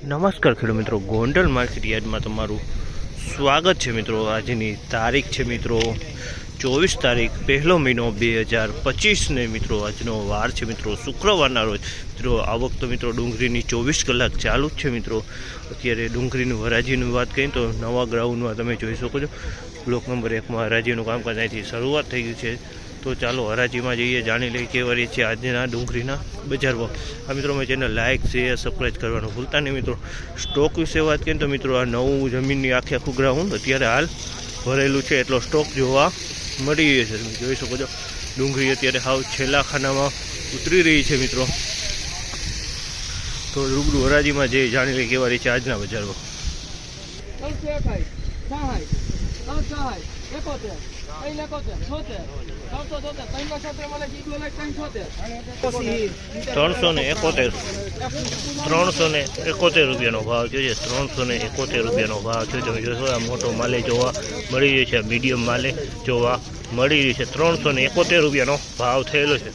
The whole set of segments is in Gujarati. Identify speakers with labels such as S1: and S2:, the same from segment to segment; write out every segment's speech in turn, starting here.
S1: નમસ્કાર ખેડૂત મિત્રો, ગોંડલ માર્કેટ યાર્ડમાં તમારું સ્વાગત છે મિત્રો। આજની તારીખ છે મિત્રો 24 તારીખ પહેલો મહિનો 2025 ને મિત્રો આજનો વાર છે મિત્રો શુક્રવારના રોજ। મિત્રો આવક તો મિત્રો ડુંગળીની 24 કલાક ચાલુ જ છે મિત્રો। અત્યારે ડુંગળીનું હરાજીની વાત કરીએ તો નવા ગ્રાઉન્ડમાં તમે જોઈ શકો છો બ્લોક નંબર 1માં હરાજીનું કામકાજ અહીંથી શરૂઆત થઈ ગયું છે। તો ચાલો હરાજીમાં જઈએ, જાણી લઈએ કેવા રહી છે આજના ડુંગળીના બજાર ભાવ। આ મિત્રો મેં ચેનલ લાઇક શેર સબસ્ક્રાઈબ કરવાનું ભૂલતા નહીં મિત્રો। સ્ટોક વિશે વાત કરીએ તો મિત્રો આ નવું જમીનની આખું ગ્રાઉન્ડ અત્યારે હાલ ભરેલું છે એટલો સ્ટોક જોવા મળી રહ્યો છે। તમે જોઈ શકો છો ડુંગળી અત્યારે હાવ છેલ્લા ખાનામાં ઉતરી રહી છે મિત્રો। તો રૂબરૂ હરાજીમાં જઈ જાણી લઈએ કેવા રહી છે આજના બજાર ભાવ। રૂપિયાનો ભાવ છે। 371 રૂપિયાનો ભાવ છે। તમે જોશો આ મોટો માલે જોવા મળી રહ્યો છે, મીડિયમ માલે જોવા મળી રહ્યો છે। 371 રૂપિયાનો ભાવ થયેલો છે।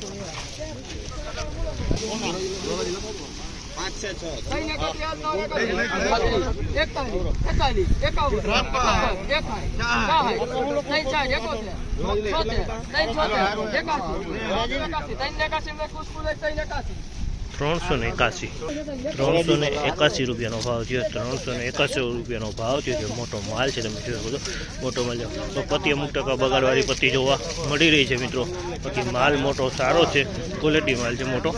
S1: ₹381 રૂપિયાનો ભાવ છે। 381 રૂપિયાનો ભાવ છે। મોટો માલ છે, તમે જોઈ શકો છો મોટો માલ છે। પત્તી અમુક ટકા બગાડવાળી પત્તી જોવા મળી રહી છે મિત્રો। બાકી માલ મોટો સારો છે, ક્વોલિટી માલ છે મોટો।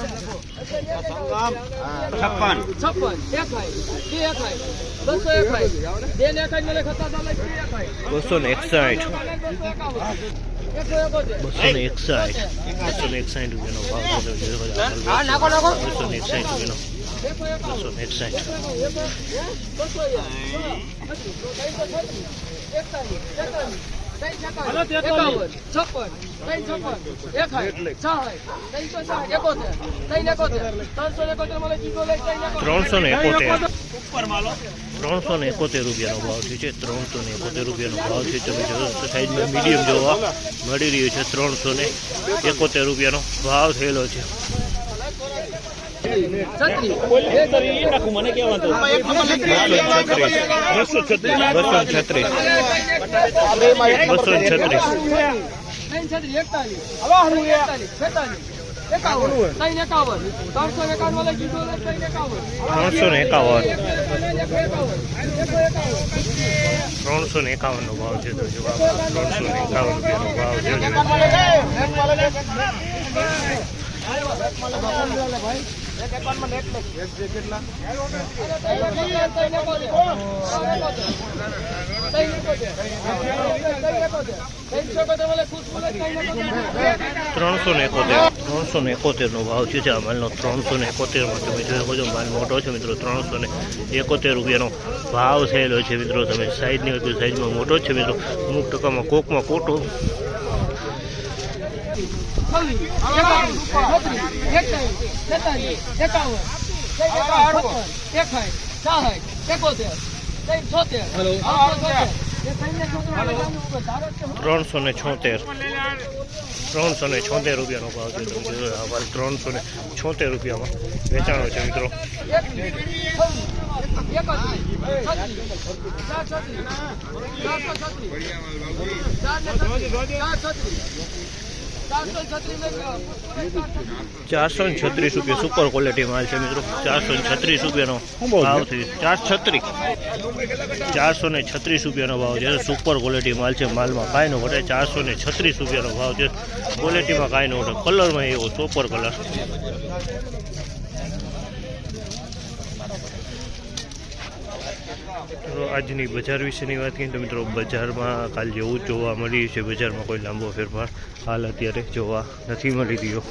S1: 261 રૂપિયાનો ભાવ છે। 371 રૂપિયાનો ભાવ છે। 371 રૂપિયાનો ભાવ છે। તમે જોશો સાઈઝમાં મીડિયમ જોવા મળી રહ્યું છે। 371 રૂપિયાનો ભાવ થયેલો છે। 351 નો ભાવ છે। 351 રૂપિયાનો ભાવ છે। 371 નો ભાવ છે। આ માલનો 371 માં તમે જોઈ શકો છો માલ મોટો છે મિત્રો। 371 રૂપિયાનો ભાવ થયેલો છે મિત્રો। તમે સાઈઝમાં મોટો છે મિત્રો। અમુક ટકામાં કોકમાં કોટો 376 રૂપિયાનો ભાવ છે। 376 રૂપિયામાં વેચાણો છે મિત્રો। 436 રૂપિયા સુપર ક્વોલિટી માલ છે મિત્રો। 436 રૂપિયાનો ભાવ છે। 436 રૂપિયાનો ભાવ છે। સુપર ક્વોલિટી માલ છે। માલમાં કાંઈ ન ઘટે। 436 રૂપિયાનો ભાવ છે। ક્વોલિટીમાં કાંઈ ન ઘટે। કલરમાં એવો સુપર કલર। આજની બજાર વિશેની વાત કરીએ તો મિત્રો બજારમાં કાલ જેવું જ જોવા મળી છે। બજારમાં કોઈ લાંબો ફેરફાર હાલ અત્યારે જોવા નથી મળી રહ્યો।